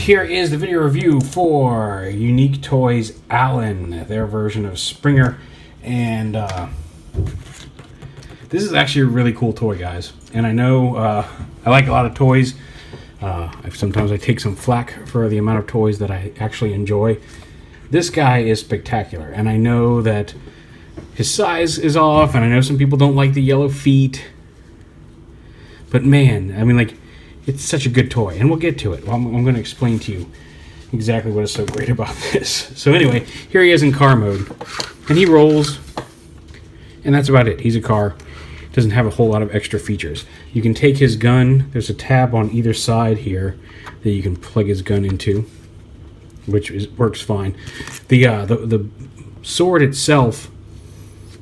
here is the video review for Unique Toys Allen, their version of Springer, and this is actually a really cool toy, guys. And I know I like a lot of toys. Sometimes I take some flack for the amount of toys that I actually enjoy. This guy is spectacular, and I know that his size is off, and I know some people don't like the yellow feet, but man, I mean, like, it's such a good toy, and we'll get to it. I'm going to explain to you exactly what is so great about this. So anyway, here he is in car mode, and he rolls, and that's about it. He's a car. Doesn't have a whole lot of extra features. You can take his gun. There's a tab on either side here that you can plug his gun into, which works fine. The sword itself,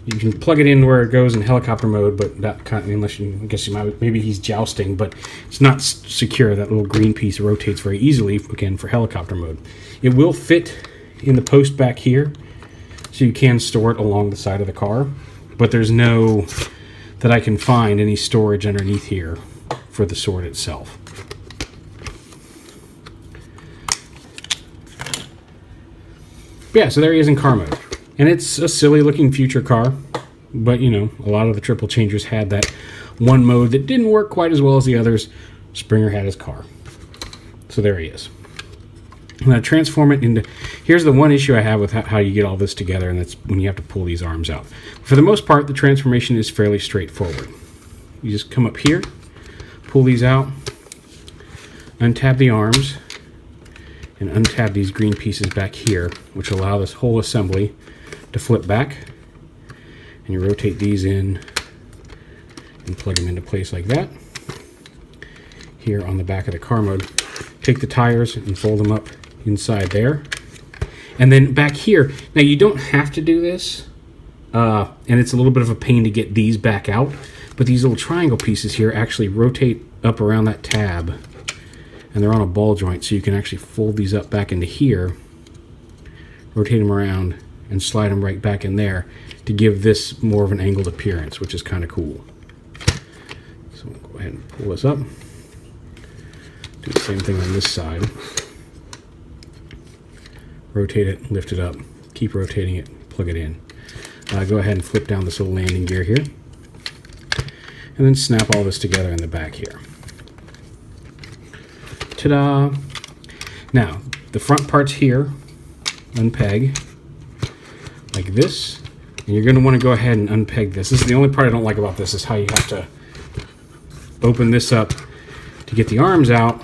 you can plug it in where it goes in helicopter mode, but that kind of, unless you, I guess you might, maybe he's jousting, but it's not secure. That little green piece rotates very easily, again, for helicopter mode. It will fit in the post back here, so you can store it along the side of the car, but there's no, that I can find any storage underneath here for the sword itself. Yeah, so there he is in car mode. And it's a silly looking future car, but you know, a lot of the triple changers had that one mode that didn't work quite as well as the others. Springer had his car. So there he is. I'm going to transform it into, here's the one issue I have with how you get all this together, and that's when you have to pull these arms out. For the most part, the transformation is fairly straightforward. You just come up here, pull these out, untab the arms, and untab these green pieces back here, which allow this whole assembly to flip back, and you rotate these in and plug them into place like that. Here on the back of the car mode, take the tires and fold them up inside there, and then back here, now you don't have to do this, and it's a little bit of a pain to get these back out, but these little triangle pieces here actually rotate up around that tab, and they're on a ball joint, so you can actually fold these up back into here, rotate them around, and slide them right back in there to give this more of an angled appearance, which is kind of cool. So we'll go ahead and pull this up. Do the same thing on this side. Rotate it, lift it up, keep rotating it, plug it in. Go ahead and flip down this little landing gear here, and then snap all this together in the back here. Ta-da! Now, the front parts here, unpeg, like this, and you're going to want to go ahead and unpeg this. This is the only part I don't like about this, is how you have to open this up to get the arms out,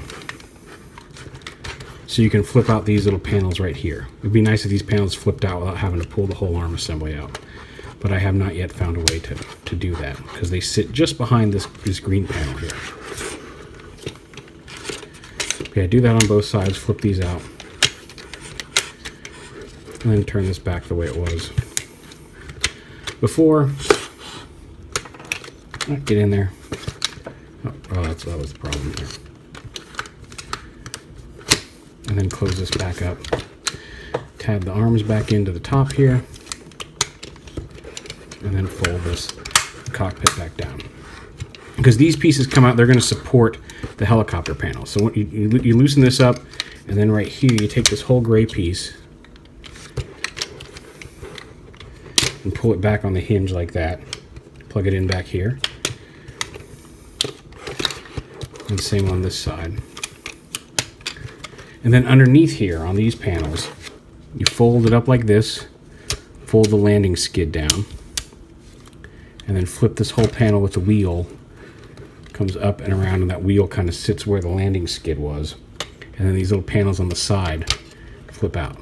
so you can flip out these little panels right here. It would be nice if these panels flipped out without having to pull the whole arm assembly out, but I have not yet found a way to do that, because they sit just behind this green panel here. Okay, do that on both sides, flip these out, and then turn this back the way it was before. Get in there. Oh, that was the problem there. And then close this back up. Tab the arms back into the top here, and then fold this cockpit back down. Because these pieces come out, they're going to support the helicopter panel. So when you loosen this up, and then right here you take this whole gray piece and pull it back on the hinge like that. Plug it in back here. And same on this side. And then underneath here on these panels, you fold it up like this, fold the landing skid down, and then flip this whole panel with the wheel. Comes up and around, and that wheel kind of sits where the landing skid was. And then these little panels on the side flip out.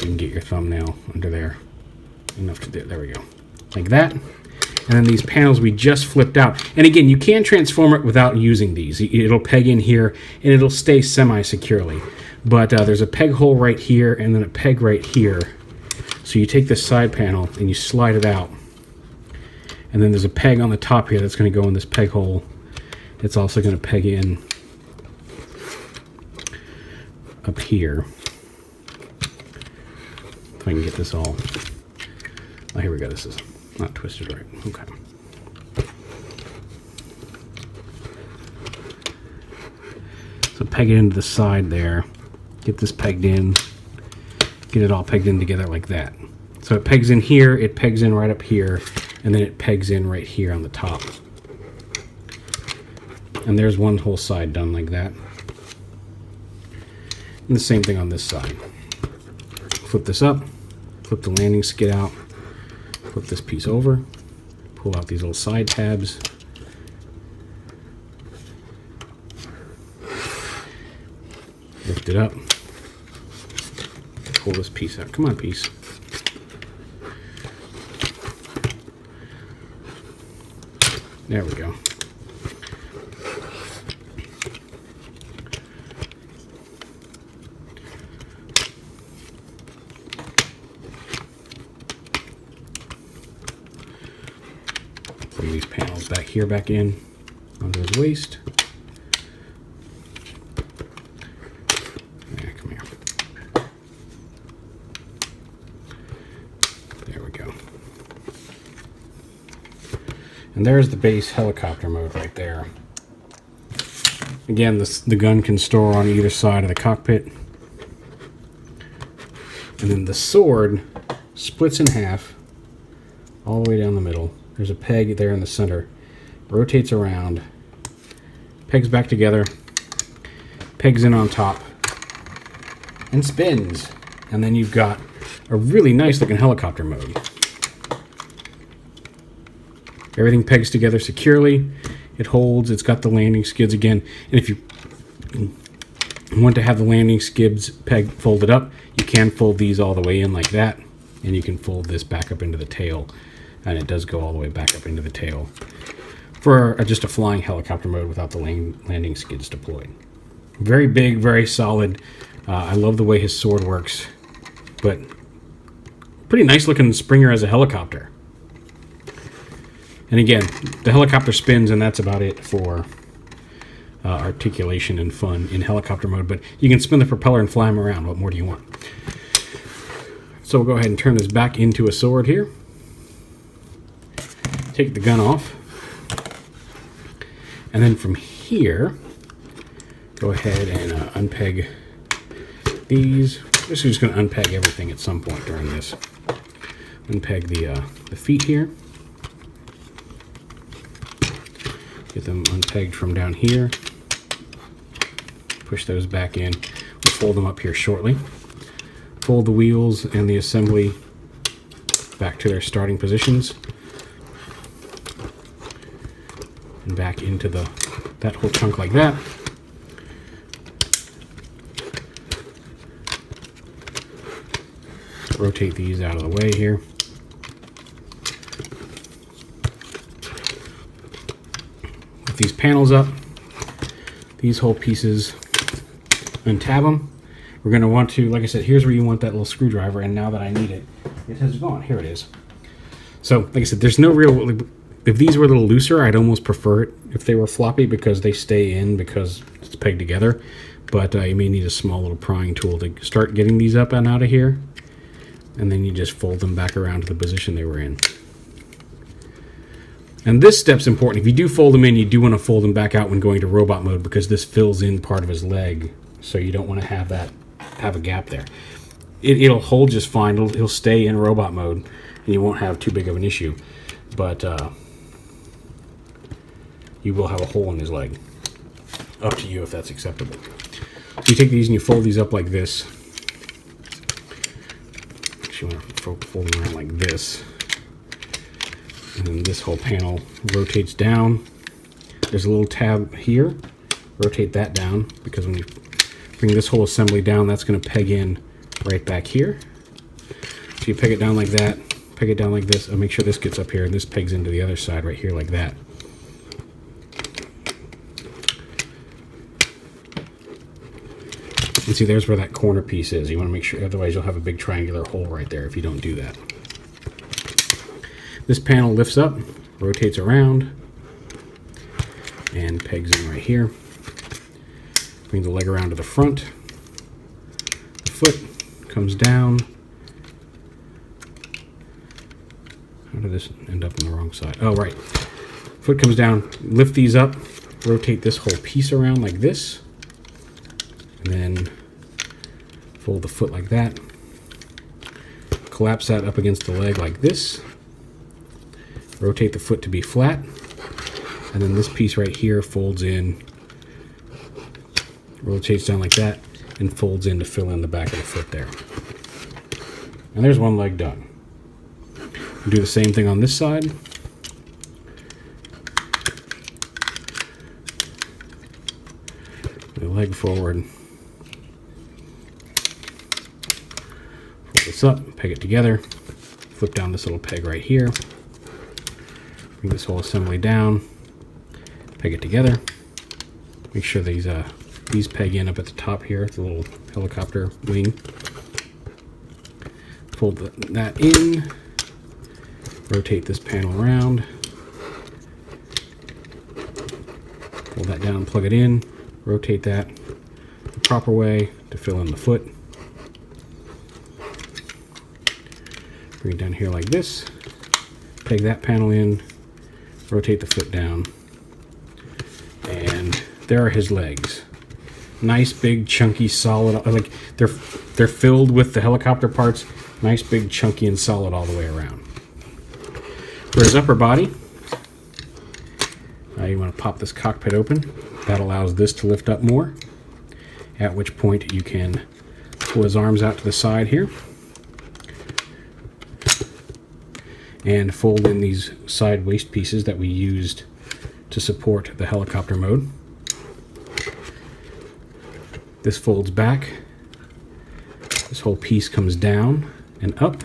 You can get your thumbnail under there. Enough to do. There we go. Like that. And then these panels we just flipped out. And again, you can transform it without using these. It'll peg in here, and it'll stay semi-securely. But there's a peg hole right here, and then a peg right here. So you take this side panel, and you slide it out. And then there's a peg on the top here that's going to go in this peg hole. It's also going to peg in up here. If I can get this all. Oh, here we go. This is not twisted right. Okay. So peg it into the side there. Get this pegged in. Get it all pegged in together like that. So it pegs in here, it pegs in right up here, and then it pegs in right here on the top. And there's one whole side done like that. And the same thing on this side. Flip this up, flip the landing skid out, flip this piece over, pull out these little side tabs. Lift it up. Pull this piece out. Come on, piece. There we go. Pull these panels back here, back in onto his waist. Yeah, come here. There we go. And there's the base helicopter mode right there. Again, the gun can store on either side of the cockpit. And then the sword splits in half all the way down the middle. There's a peg there in the center. Rotates around. Pegs back together. Pegs in on top. And spins. And then you've got a really nice looking helicopter mode. Everything pegs together securely. It holds. It's got the landing skids again. And if you want to have the landing skids folded up, you can fold these all the way in like that. And you can fold this back up into the tail. And it does go all the way back up into the tail. For just a flying helicopter mode without the landing skids deployed. Very big, very solid. I love the way his sword works. But pretty nice looking Springer as a helicopter. And again, the helicopter spins, and that's about it for articulation and fun in helicopter mode. But you can spin the propeller and fly him around. What more do you want? So we'll go ahead and turn this back into a sword here. Take the gun off. And then from here, go ahead and unpeg these. This is just going to unpeg everything at some point during this. Unpeg the feet here. Get them unpegged from down here. Push those back in. We'll fold them up here shortly. Fold the wheels and the assembly back to their starting positions. And back into that whole chunk like that. Rotate these out of the way here. Put these panels up. These whole pieces, untab them. We're going to want to, like I said, here's where you want that little screwdriver, and now that I need it, it has gone. Here it is. So, like I said, there's no real... If these were a little looser, I'd almost prefer it if they were floppy because they stay in because it's pegged together. But you may need a small little prying tool to start getting these up and out of here. And then you just fold them back around to the position they were in. And this step's important. If you do fold them in, you do want to fold them back out when going to robot mode because this fills in part of his leg. So you don't want to have a gap there. It'll hold just fine. It'll stay in robot mode and you won't have too big of an issue. But you will have a hole in his leg. Up to you if that's acceptable. So you take these and you fold these up like this. You want to fold them around like this. And then this whole panel rotates down. There's a little tab here. Rotate that down because when you bring this whole assembly down, that's going to peg in right back here. So you peg it down like that, peg it down like this, and make sure this gets up here, and this pegs into the other side right here like that. And see, there's where that corner piece is. You want to make sure, otherwise you'll have a big triangular hole right there if you don't do that. This panel lifts up, rotates around, and pegs in right here. Bring the leg around to the front. The foot comes down. How did this end up on the wrong side? Oh, right. Foot comes down, lift these up, rotate this whole piece around like this. and then fold the foot like that. Collapse that up against the leg like this. Rotate the foot to be flat. And then this piece right here folds in, rotates down like that, and folds in to fill in the back of the foot there. And there's one leg done. Do the same thing on this side. The leg forward. Fold this up, peg it together, flip down this little peg right here. Bring this whole assembly down, peg it together. Make sure these peg in up at the top here, the little helicopter wing. Fold that in, rotate this panel around, fold that down, plug it in, rotate that the proper way to fill in the foot. Bring it down here like this, peg that panel in, rotate the foot down, and there are his legs. Nice, big, chunky, solid. Like they're filled with the helicopter parts. Nice, big, chunky, and solid all the way around. For his upper body, you want to pop this cockpit open. That allows this to lift up more, at which point you can pull his arms out to the side here and fold in these side waist pieces that we used to support the helicopter mode. This folds back. This whole piece comes down and up,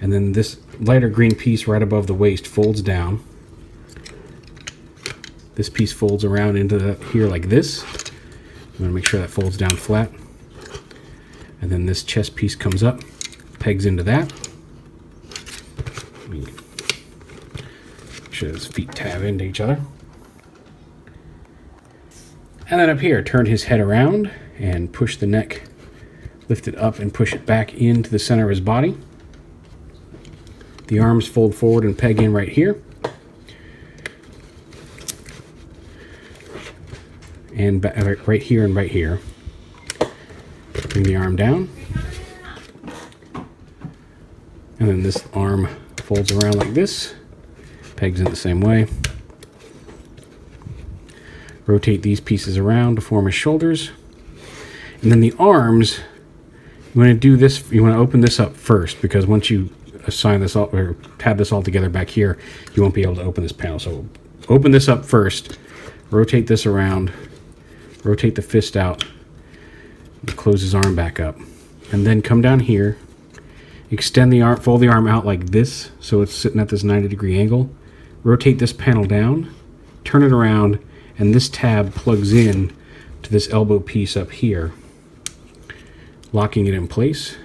and then this lighter green piece right above the waist folds down. This piece folds around into here like this. You want to make sure that folds down flat. And then this chest piece comes up, pegs into that. Make sure his feet tab into each other. And then up here, turn his head around and push the neck, lift it up and push it back into the center of his body. The arms fold forward and peg in right here. And right here and right here. Bring the arm down. And then this arm folds around like this, pegs in the same way. Rotate these pieces around to form his shoulders. And then the arms, you want to do this, you want to open this up first, because once you assign this all, or tab this all together back here, you won't be able to open this panel. So open this up first, rotate this around, rotate the fist out, and close his arm back up. And then come down here, extend the arm, fold the arm out like this, so it's sitting at this 90-degree angle. Rotate this panel down, turn it around, and this tab plugs in to this elbow piece up here, locking it in place.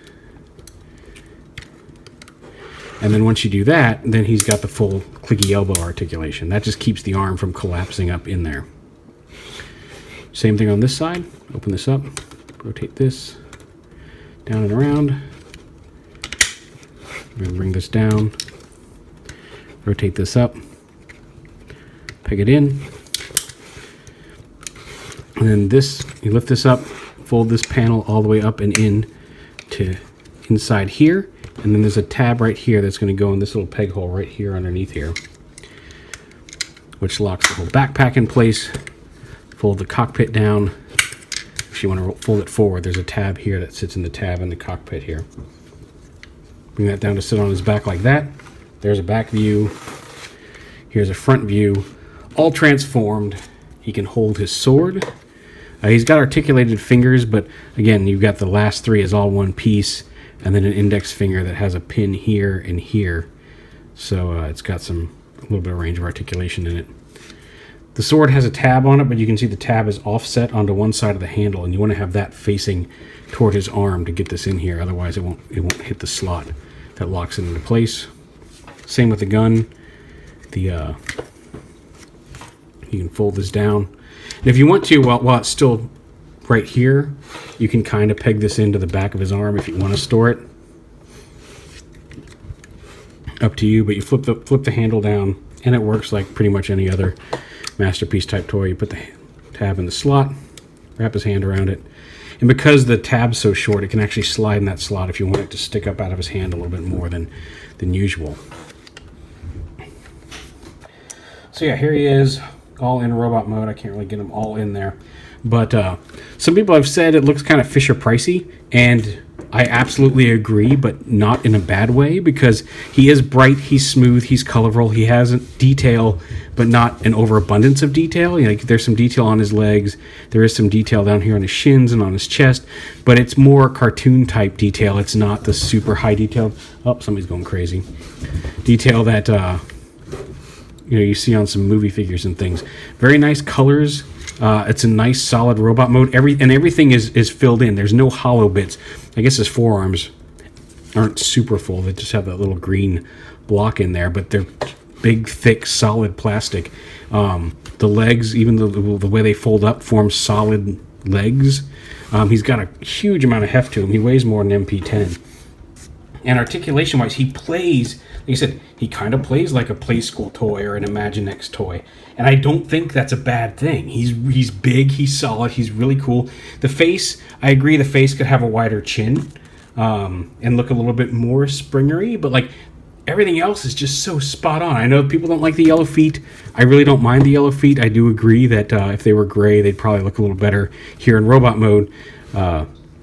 And then once you do that, then he's got the full clicky elbow articulation. That just keeps the arm from collapsing up in there. Same thing on this side. Open this up, rotate this down and around. We're going to bring this down, rotate this up, peg it in. And then this, you lift this up, fold this panel all the way up and in to inside here. And then there's a tab right here that's going to go in this little peg hole right here underneath here, which locks the whole backpack in place. Fold the cockpit down. If you want to fold it forward, there's a tab here that sits in the tab in the cockpit here. Bring that down to sit on his back like that. There's a back view. Here's a front view. All transformed. He can hold his sword. He's got articulated fingers, but again, you've got the last three as all one piece, and then an index finger that has a pin here and here. So it's got a little bit of range of articulation in it. The sword has a tab on it, but you can see the tab is offset onto one side of the handle, and you want to have that facing toward his arm to get this in here. Otherwise, it won't hit the slot that locks it into place. Same with the gun. You can fold this down. And if you want to, while it's still right here, you can kind of peg this into the back of his arm if you want to store it. Up to you, but you flip the handle down, and it works like pretty much any other Masterpiece type toy. You put the tab in the slot wrap his hand around it. And because the tab's so short, it can actually slide in that slot if you want it to stick up out of his hand a little bit more than usual. So yeah, here he is, all in robot mode. I can't really get him all in there. But some people have said it looks kind of Fisher-Pricey, and I absolutely agree, but not in a bad way, because he is bright, he's smooth, he's colorful, he has detail, but not an overabundance of detail. You know, there's some detail on his legs, there is some detail down here on his shins and on his chest, but it's more cartoon-type detail. It's not the super high detail. Oh, somebody's going crazy. Detail that you see on some movie figures and things. Very nice colors. It's a nice solid robot mode. Everything is filled in. There's no hollow bits. I guess his forearms aren't super full. They just have that little green block in there, but they're big, thick, solid plastic. The legs, even the way they fold up, form solid legs. He's got a huge amount of heft to him. He weighs more than MP10. And articulation-wise, he plays, like I said, he kind of plays like a Play School toy or an Imaginext toy. And I don't think that's a bad thing. He's big, he's solid, he's really cool. The face, I agree, the face could have a wider chin and look a little bit more springery, but like everything else is just so spot on. I know people don't like the yellow feet. I really don't mind the yellow feet. I do agree that if they were gray, they'd probably look a little better here in robot mode.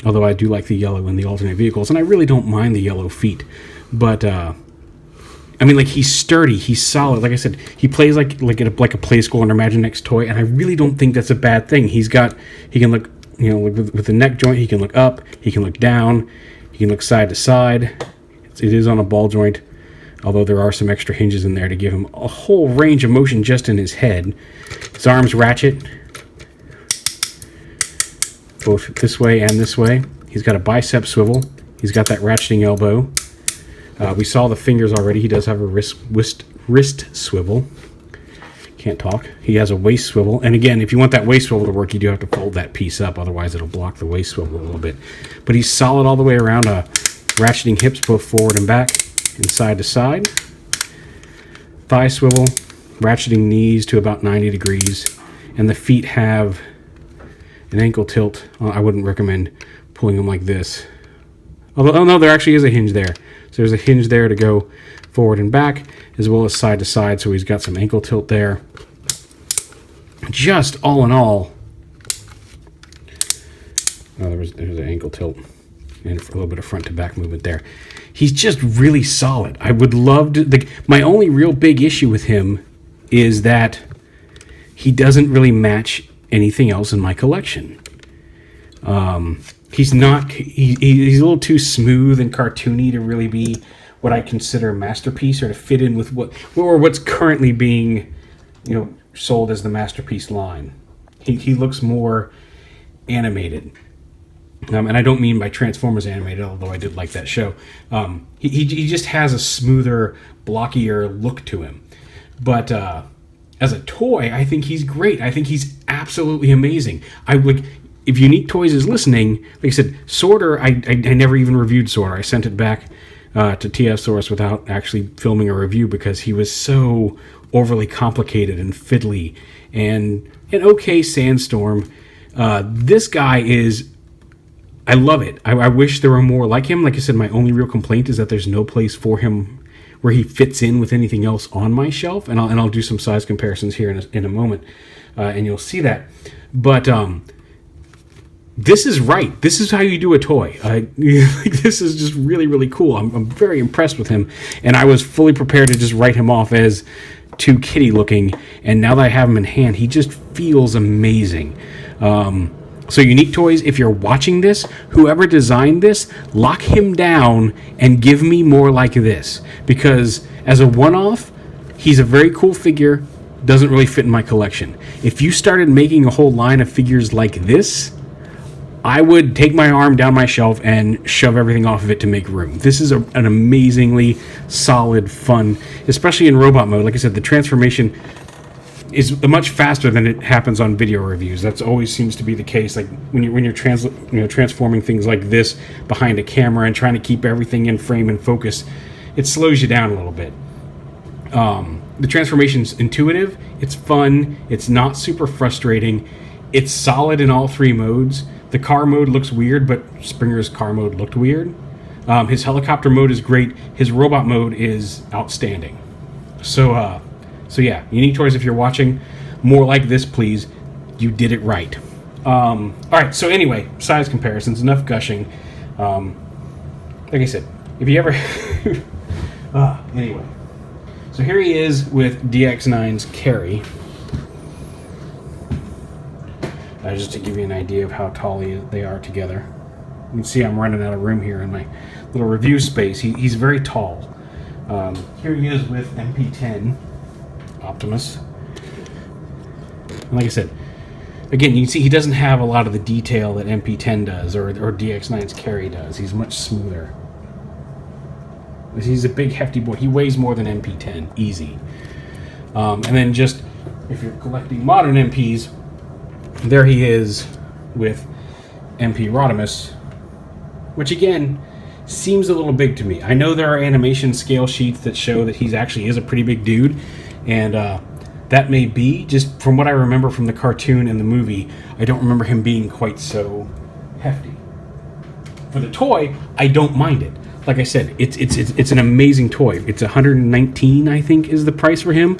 Although I do like the yellow in the alternate vehicles, and I really don't mind the yellow feet. But I mean, like, he's sturdy, he's solid. Like I said, he plays like a Play School or Imaginext toy, and I really don't think that's a bad thing. He can look, with the neck joint, he can look up, he can look down, he can look side to side. It is on a ball joint, although there are some extra hinges in there to give him a whole range of motion just in his head. His arms ratchet, both this way and this way. He's got a bicep swivel. He's got that ratcheting elbow. We saw the fingers already. He does have a wrist swivel. Can't talk. He has a waist swivel. And again, if you want that waist swivel to work, you do have to fold that piece up. Otherwise, it'll block the waist swivel a little bit. But he's solid all the way around. Ratcheting hips both forward and back and side to side. Thigh swivel. Ratcheting knees to about 90 degrees. And the feet have an ankle tilt. I wouldn't recommend pulling them like this. Although, oh no, there actually is a hinge there. So there's a hinge there to go forward and back, as well as side to side, so he's got some ankle tilt there. Just all in all, there's an ankle tilt and a little bit of front to back movement there. He's just really solid. I would love to... my only real big issue with him is that he doesn't really match anything else in my collection. He's a little too smooth and cartoony to really be what I consider a masterpiece, or to fit in with what's currently being, sold as the masterpiece line. He looks more animated, and I don't mean by Transformers animated, although I did like that show. He just has a smoother, blockier look to him. But as a toy, I think he's great. I think he's absolutely amazing. If Unique Toys is listening, like I said, Sorter, I never even reviewed Sorter. I sent it back to TF Source without actually filming a review because he was so overly complicated and fiddly and an okay Sandstorm. This guy is... I love it. I wish there were more like him. Like I said, my only real complaint is that there's no place for him where he fits in with anything else on my shelf. And I'll do some size comparisons here in a moment, and you'll see that. But... this is right. This is how you do a toy. This is just really, really cool. I'm very impressed with him, and I was fully prepared to just write him off as too kitty looking. And now that I have him in hand, he just feels amazing. So Unique Toys, if you're watching this, whoever designed this, lock him down and give me more like this. Because as a one-off, he's a very cool figure. Doesn't really fit in my collection. If you started making a whole line of figures like this, I would take my arm down my shelf and shove everything off of it to make room. This is an amazingly solid, fun, especially in robot mode. Like I said, the transformation is much faster than it happens on video reviews. That's always seems to be the case. Like when you're transforming things like this behind a camera and trying to keep everything in frame and focus, it slows you down a little bit. The transformation's intuitive. It's fun. It's not super frustrating. It's solid in all 3 modes. The car mode looks weird, but Springer's car mode looked weird. His helicopter mode is great. His robot mode is outstanding. So yeah, Unique Toys, if you're watching, more like this, please. You did it right. All right, so anyway, size comparisons, enough gushing. Like I said, if you ever... anyway. So here he is with DX9's Carry. Just to give you an idea of how tall they are together. You can see I'm running out of room here in my little review space. He's very tall. Here he is with MP10 Optimist. And like I said, again, you can see he doesn't have a lot of the detail that MP10 does or DX9's Carry does. He's much smoother. He's a big, hefty boy. He weighs more than MP10, easy. And then just, if you're collecting modern MPs, there he is with MP Rodimus, which again seems a little big to me. I know there are animation scale sheets that show that he actually is a pretty big dude, and that may be, just from what I remember from the cartoon and the movie, I don't remember him being quite so hefty. For the toy, I don't mind it. Like I said, it's an amazing toy. It's $119, I think, is the price for him.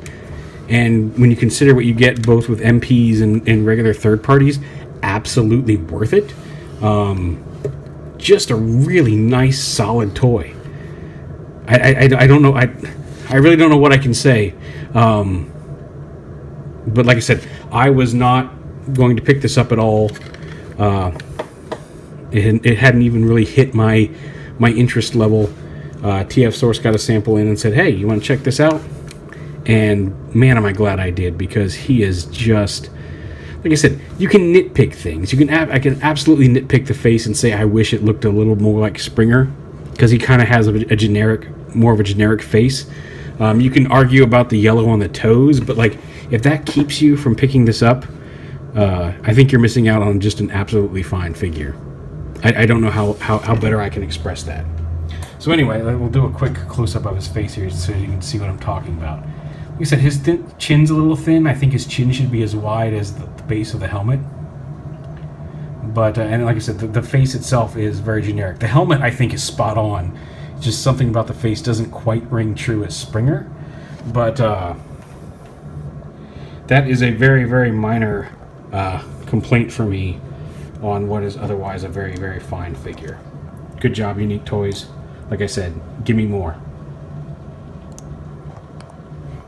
And when you consider what you get both with MPs and regular third parties, absolutely worth it. Just a really nice, solid toy. I don't know. I really don't know what I can say. But like I said, I was not going to pick this up at all. It hadn't even really hit my interest level. TF Source got a sample in and said, "Hey, you want to check this out?" And man, am I glad I did, because he is just, like I said, you can nitpick things. I can absolutely nitpick the face and say I wish it looked a little more like Springer, because he kind of has more of a generic face. You can argue about the yellow on the toes, but like if that keeps you from picking this up, I think you're missing out on just an absolutely fine figure. I don't know how better I can express that. So anyway, we'll do a quick close-up of his face here so you can see what I'm talking about. Like I said, his chin's a little thin. I think his chin should be as wide as the base of the helmet. But, and like I said, the face itself is very generic. The helmet, I think, is spot on. It's just something about the face doesn't quite ring true as Springer. But that is a very, very minor complaint for me on what is otherwise a very, very fine figure. Good job, Unique Toys. Like I said, give me more.